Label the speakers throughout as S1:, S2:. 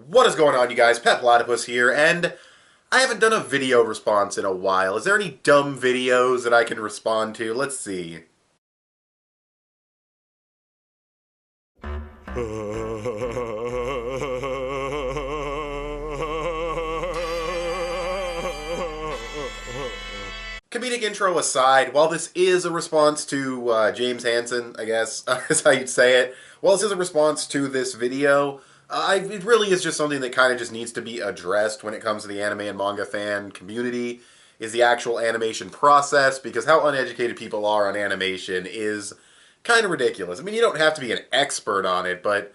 S1: What is going on, you guys? Petplatypus here, and I haven't done a video response in a while. Is there any dumb videos that I can respond to? Let's see. Comedic intro aside, while this is a response to Jaymes Hanson, I guess is how you'd say it, while this is a response to this video, it really is just something that kind of just needs to be addressed when it comes to the anime and manga fan community, is the actual animation process, because how uneducated people are on animation is kind of ridiculous. I mean, you don't have to be an expert on it, but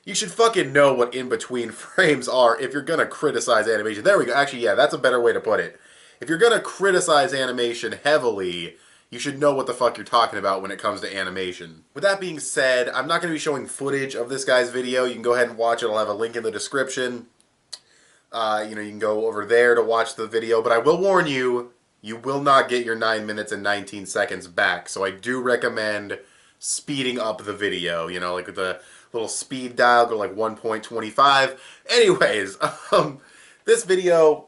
S1: you should fucking know what in-between frames are if you're gonna criticize animation. There we go. Actually, yeah, that's a better way to put it. If you're gonna criticize animation heavily, you should know what the fuck you're talking about when it comes to animation. With that being said, I'm not going to be showing footage of this guy's video. You can go ahead and watch it. I'll have a link in the description. You can go over there to watch the video. But I will warn you, you will not get your 9 minutes and 19 seconds back. So I do recommend speeding up the video. Like with the little speed dial, go like 1.25. Anyways, this video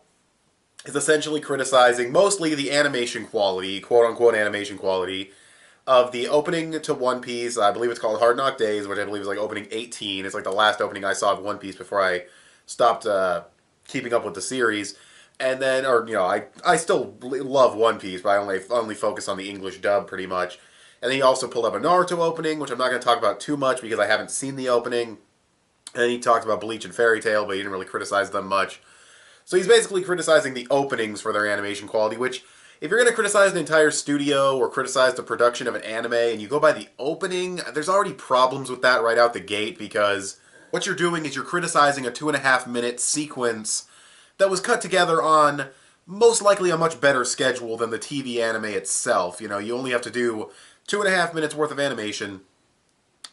S1: is essentially criticizing mostly the animation quality, quote-unquote animation quality, of the opening to One Piece. I believe it's called Hard Knock Days, which I believe is like opening 18. It's like the last opening I saw of One Piece before I stopped keeping up with the series. And then, I still love One Piece, but I only focus on the English dub pretty much. And then he also pulled up a Naruto opening, which I'm not going to talk about too much because I haven't seen the opening. And then he talked about Bleach and Fairy Tail, but he didn't really criticize them much. So he's basically criticizing the openings for their animation quality, which, if you're going to criticize an entire studio or criticize the production of an anime and you go by the opening, there's already problems with that right out the gate, because what you're doing is you're criticizing a 2.5-minute sequence that was cut together on most likely a much better schedule than the TV anime itself. You only have to do 2.5 minutes worth of animation.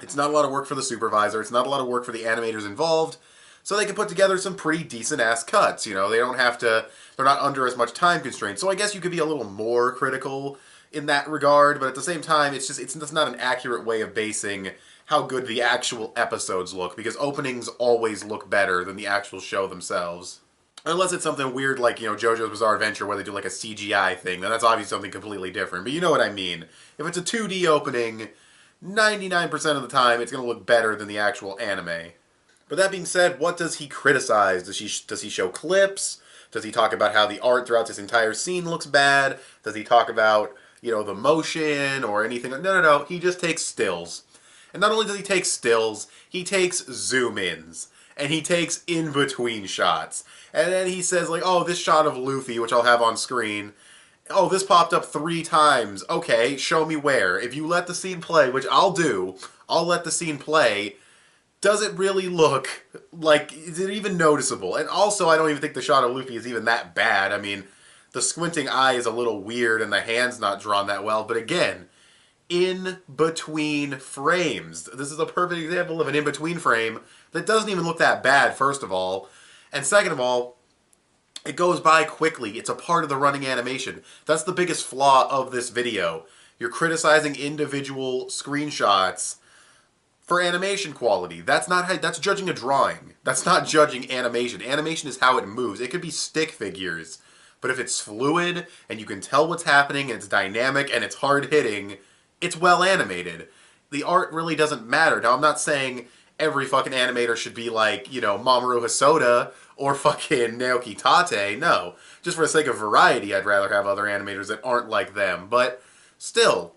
S1: It's not a lot of work for the supervisor. It's not a lot of work for the animators involved. So they can put together some pretty decent-ass cuts. They don't have to, they're not under as much time constraint. So I guess you could be a little more critical in that regard, but at the same time, it's just not an accurate way of basing how good the actual episodes look, because openings always look better than the actual show themselves. Unless it's something weird like, JoJo's Bizarre Adventure where they do like a CGI thing, then that's obviously something completely different. But you know what I mean. If it's a 2D opening, 99% of the time it's going to look better than the actual anime. But that being said, what does he criticize? Does he show clips? Does he talk about how the art throughout this entire scene looks bad? Does he talk about, the motion or anything? No. He just takes stills. And not only does he take stills, he takes zoom-ins. And he takes in-between shots. And then he says, like, oh, this shot of Luffy, which I'll have on screen, oh, this popped up 3 times. Okay, show me where. If you let the scene play, which I'll do, I'll let the scene play. Does it really look like, is it even noticeable? And also, I don't even think the shot of Luffy is even that bad. I mean, the squinting eye is a little weird and the hand's not drawn that well. But again, in between frames. This is a perfect example of an in-between frame that doesn't even look that bad, first of all. And second of all, it goes by quickly. It's a part of the running animation. That's the biggest flaw of this video. You're criticizing individual screenshots for animation quality. That's judging a drawing. That's not judging animation. Animation is how it moves. It could be stick figures, but if it's fluid and you can tell what's happening and it's dynamic and it's hard hitting, it's well animated. The art really doesn't matter. Now, I'm not saying every fucking animator should be like, Mamoru Hosoda or fucking Naoki Tate. No. Just for the sake of variety, I'd rather have other animators that aren't like them. But still,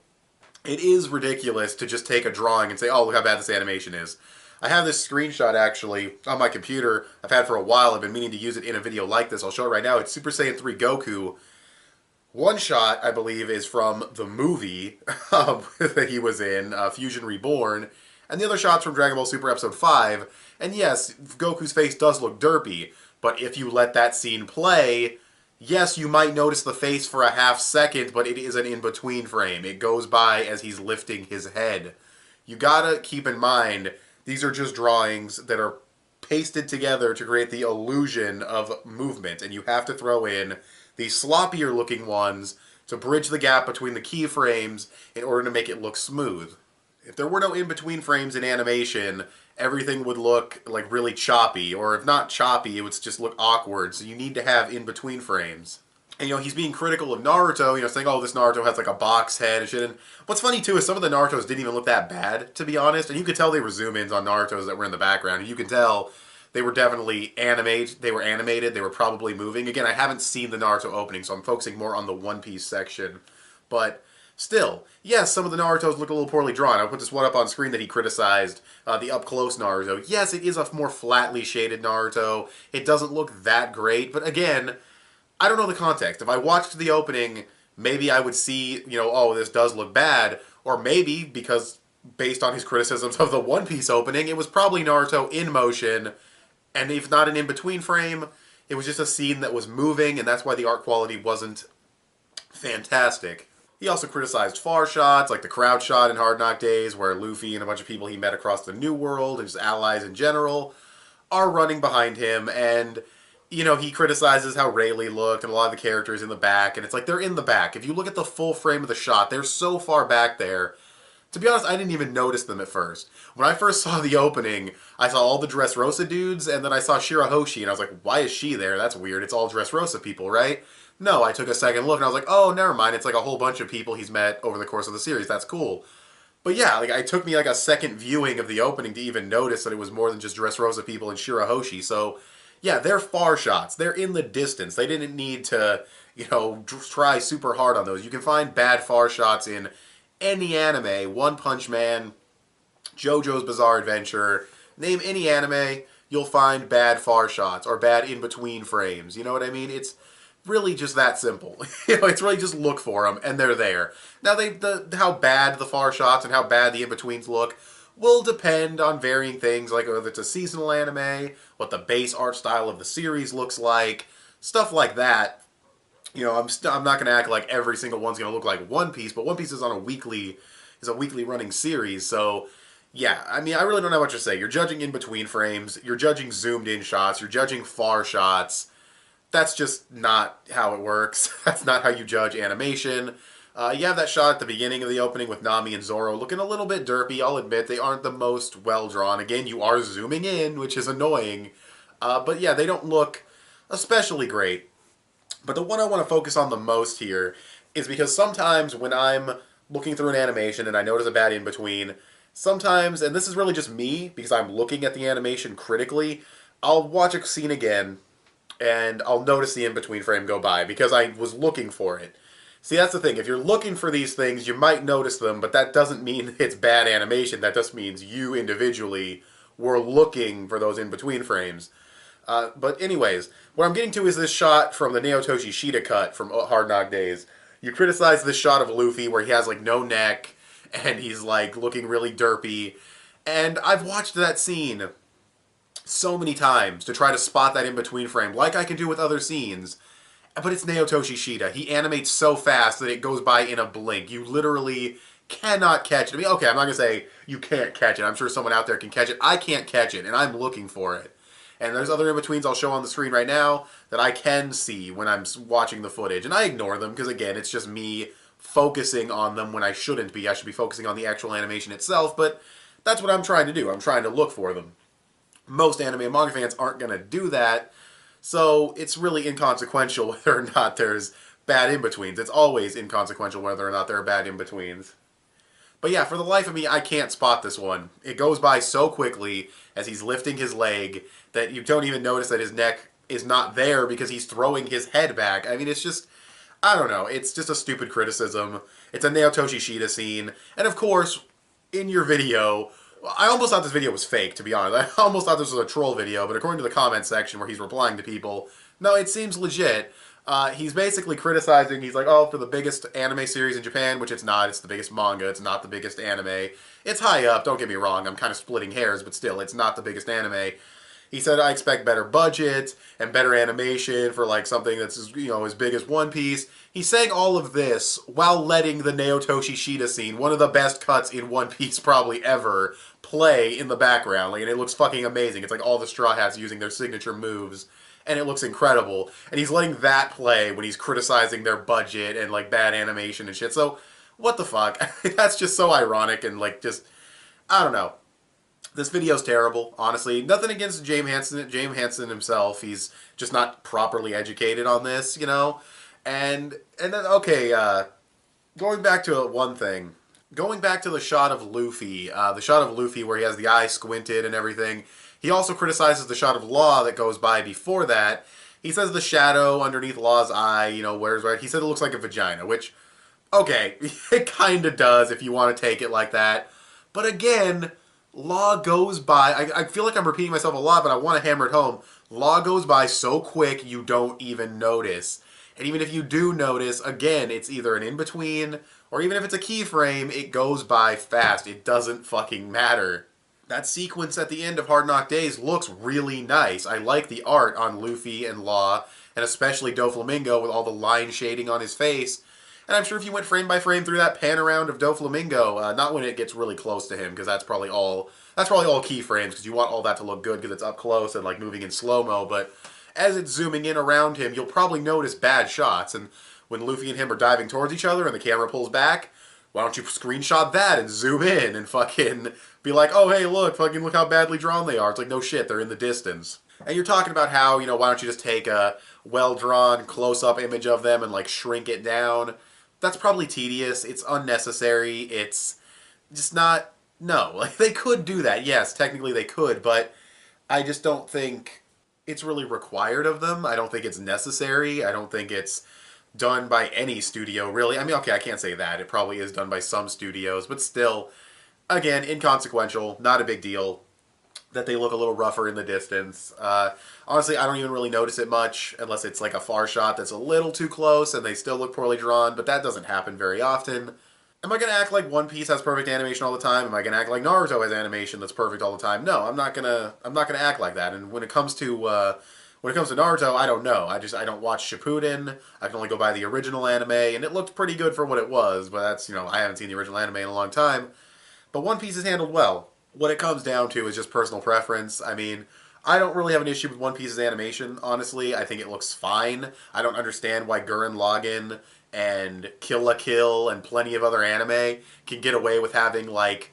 S1: it is ridiculous to just take a drawing and say, oh, look how bad this animation is. I have this screenshot, actually, on my computer. I've had for a while. I've been meaning to use it in a video like this. I'll show it right now. It's Super Saiyan 3 Goku. One shot, I believe, is from the movie that he was in, Fusion Reborn. And the other shot's from Dragon Ball Super Episode 5. And yes, Goku's face does look derpy. But if you let that scene play, yes, you might notice the face for a half second, but it is an in-between frame. It goes by as he's lifting his head. You gotta keep in mind, these are just drawings that are pasted together to create the illusion of movement, and you have to throw in the sloppier looking ones to bridge the gap between the keyframes in order to make it look smooth. If there were no in-between frames in animation, everything would look like really choppy, or if not choppy, it would just look awkward. So you need to have in-between frames. And, he's being critical of Naruto, saying, oh, this Naruto has like a box head and shit. And what's funny too is some of the Narutos didn't even look that bad, to be honest. And you could tell they were zoom-ins on Narutos that were in the background. And you can tell they were definitely animated. They were animated. They were probably moving. Again, I haven't seen the Naruto opening, so I'm focusing more on the One Piece section. But still, yes, some of the Narutos look a little poorly drawn. I'll put this one up on screen that he criticized, the up-close Naruto. Yes, it is a more flatly shaded Naruto. It doesn't look that great, but again, I don't know the context. If I watched the opening, maybe I would see, oh, this does look bad, or maybe, because based on his criticisms of the One Piece opening, it was probably Naruto in motion, and if not an in-between frame, it was just a scene that was moving, and that's why the art quality wasn't fantastic. He also criticized far shots, like the crowd shot in Hard Knock Days, where Luffy and a bunch of people he met across the New World, and his allies in general, are running behind him, and he criticizes how Rayleigh looked and a lot of the characters in the back, and it's like they're in the back. If you look at the full frame of the shot, they're so far back there. To be honest, I didn't even notice them at first. When I first saw the opening, I saw all the Dressrosa dudes, and then I saw Shirahoshi, and I was like, why is she there? That's weird. It's all Dressrosa people, right? No, I took a second look, and I was like, oh, never mind. It's like a whole bunch of people he's met over the course of the series. That's cool. But yeah, it took me like a second viewing of the opening to even notice that it was more than just Dressrosa people and Shirahoshi, so yeah, they're far shots. They're in the distance. They didn't need to, try super hard on those. You can find bad far shots in any anime. One Punch Man, JoJo's Bizarre Adventure. Name any anime, you'll find bad far shots or bad in-between frames. You know what I mean? It's really just that simple. It's really just look for them, and they're there. Now, how bad the far shots and how bad the in-betweens look will depend on varying things, like whether it's a seasonal anime, what the base art style of the series looks like, stuff like that. I'm not going to act like every single one's going to look like One Piece, but One Piece is a weekly running series, so yeah, I mean, I really don't have much to say. You're judging in between frames, you're judging zoomed in shots, you're judging far shots. That's just not how it works. That's not how you judge animation. You have that shot at the beginning of the opening with Nami and Zoro looking a little bit derpy. I'll admit they aren't the most well drawn. Again, you are zooming in, which is annoying. But yeah, they don't look especially great. But the one I want to focus on the most here is because sometimes when I'm looking through an animation and I notice a bad in-between, sometimes, and this is really just me because I'm looking at the animation critically, I'll watch a scene again and I'll notice the in-between frame go by because I was looking for it. See, that's the thing. If you're looking for these things, you might notice them, but that doesn't mean it's bad animation. That just means you individually were looking for those in-between frames. But anyways, what I'm getting to is this shot from the Naotoshi Shida cut from Hard Knock Days. You criticize this shot of Luffy where he has like no neck and he's like looking really derpy. And I've watched that scene so many times to try to spot that in-between frame like I can do with other scenes. But it's Naotoshi Shida. He animates so fast that it goes by in a blink. You literally cannot catch it. I mean, okay, I'm not going to say you can't catch it. I'm sure someone out there can catch it. I can't catch it, and I'm looking for it. And there's other in-betweens I'll show on the screen right now that I can see when I'm watching the footage. And I ignore them because, again, it's just me focusing on them when I shouldn't be. I should be focusing on the actual animation itself, but that's what I'm trying to do. I'm trying to look for them. Most anime and manga fans aren't going to do that, so it's really inconsequential whether or not there's bad in-betweens. It's always inconsequential whether or not there are bad in-betweens. But yeah, for the life of me, I can't spot this one. It goes by so quickly as he's lifting his leg that you don't even notice that his neck is not there because he's throwing his head back. I mean, it's just, I don't know. It's just a stupid criticism. It's a Naotoshi Shida scene. And of course, in your video, I almost thought this video was fake, to be honest. I almost thought this was a troll video, but according to the comment section where he's replying to people, no, it seems legit. He's basically criticizing, he's like, oh, for the biggest anime series in Japan, which it's not, it's the biggest manga, it's not the biggest anime. It's high up, don't get me wrong, I'm kind of splitting hairs, but still, it's not the biggest anime. He said, I expect better budget and better animation for like something that's as big as One Piece. He's saying all of this while letting the Naotoshi Shida scene, one of the best cuts in One Piece probably ever, play in the background. Like, and it looks fucking amazing. It's like all the Straw Hats using their signature moves, and it looks incredible. And he's letting that play when he's criticizing their budget and like bad animation and shit. So, what the fuck? That's just so ironic and like just, I don't know. This video's terrible, honestly. Nothing against Jaymes Hanson himself. He's just not properly educated on this, you know? And then, okay, going back to one thing. Going back to the shot of Luffy, where he has the eye squinted and everything, he also criticizes the shot of Law that goes by before that. He says the shadow underneath Law's eye, you know, where's right. He said it looks like a vagina, which, okay, it kind of does if you want to take it like that. But again, Law goes by, I feel like I'm repeating myself a lot, but I want to hammer it home. Law goes by so quick you don't even notice. And even if you do notice, again, it's either an in-between, or even if it's a keyframe, it goes by fast. It doesn't fucking matter. That sequence at the end of Hard Knock Days looks really nice. I like the art on Luffy and Law, and especially Doflamingo with all the line shading on his face. And I'm sure if you went frame by frame through that pan around of Doflamingo, not when it gets really close to him, because that's probably all keyframes, because you want all that to look good because it's up close and like moving in slow-mo, but as it's zooming in around him, you'll probably notice bad shots. And when Luffy and him are diving towards each other and the camera pulls back, why don't you screenshot that and zoom in and fucking be like, oh, hey, look how badly drawn they are. It's like, no shit, they're in the distance. And you're talking about how, you know, why don't you just take a well-drawn close-up image of them and, like, shrink it down? That's probably tedious. It's unnecessary. It's just not... No, like, they could do that. Yes, technically they could, but I just don't think it's really required of them. I don't think it's necessary. I don't think it's done by any studio, really. I mean, okay, I can't say that. It probably is done by some studios, but still, again, inconsequential, not a big deal that they look a little rougher in the distance. Honestly, I don't even really notice it much unless it's like a far shot that's a little too close and they still look poorly drawn, but that doesn't happen very often. Am I going to act like One Piece has perfect animation all the time? Am I going to act like Naruto has animation that's perfect all the time? No, I'm not gonna act like that. And when it comes to Naruto, I don't know. I don't watch Shippuden. I can only go by the original anime, and it looked pretty good for what it was. But that's, you know, I haven't seen the original anime in a long time. But One Piece is handled well. What it comes down to is just personal preference. I mean, I don't really have an issue with One Piece's animation, honestly. I think it looks fine. I don't understand why Gurren Lagann and Kill la Kill and plenty of other anime can get away with having, like,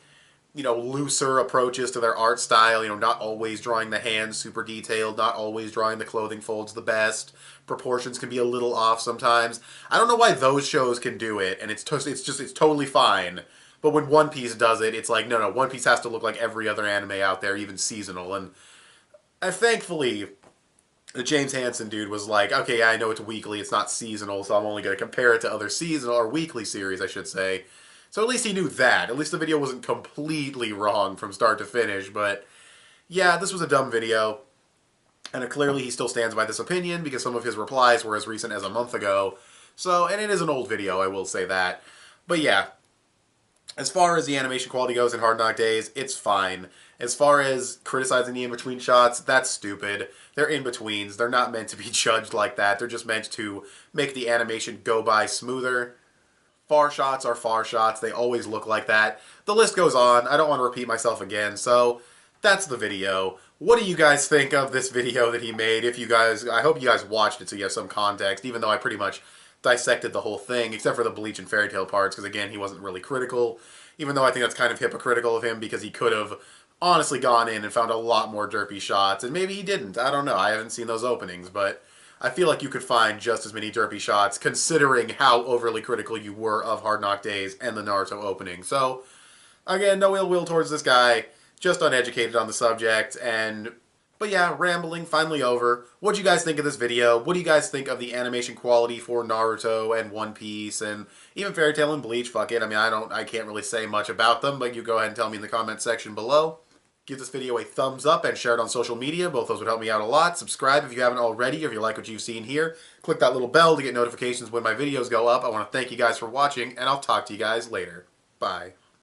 S1: you know, looser approaches to their art style, you know, not always drawing the hands super detailed, not always drawing the clothing folds the best. Proportions can be a little off sometimes. I don't know why those shows can do it, and it's totally fine. But when One Piece does it, it's like, no, One Piece has to look like every other anime out there, even seasonal. And thankfully, the Jaymes Hanson dude was like, okay, yeah, I know it's weekly, it's not seasonal, so I'm only going to compare it to other seasonal, or weekly series, I should say. So at least he knew that. At least the video wasn't completely wrong from start to finish, but yeah, this was a dumb video. And clearly he still stands by this opinion, because some of his replies were as recent as a month ago. So, and it is an old video, I will say that. But yeah, as far as the animation quality goes in Hard Knock Days, it's fine. As far as criticizing the in-between shots, that's stupid. They're in-betweens. They're not meant to be judged like that. They're just meant to make the animation go by smoother. Far shots are far shots. They always look like that. The list goes on. I don't want to repeat myself again, so that's the video. What do you guys think of this video that he made? I hope you guys watched it so you have some context, even though I pretty much dissected the whole thing, except for the Bleach and Fairy Tail parts, because again, he wasn't really critical, even though I think that's kind of hypocritical of him, because he could have honestly gone in and found a lot more derpy shots, and maybe he didn't. I don't know. I haven't seen those openings, but I feel like you could find just as many derpy shots, considering how overly critical you were of Hard Knock Days and the Naruto opening. So, again, no ill will towards this guy, just uneducated on the subject, but yeah, rambling, finally over. What do you guys think of this video? What do you guys think of the animation quality for Naruto and One Piece and even Fairy Tail and Bleach? Fuck it. I mean, I can't really say much about them, but you go ahead and tell me in the comment section below. Give this video a thumbs up and share it on social media. Both those would help me out a lot. Subscribe if you haven't already, or if you like what you've seen here. Click that little bell to get notifications when my videos go up. I want to thank you guys for watching, and I'll talk to you guys later. Bye.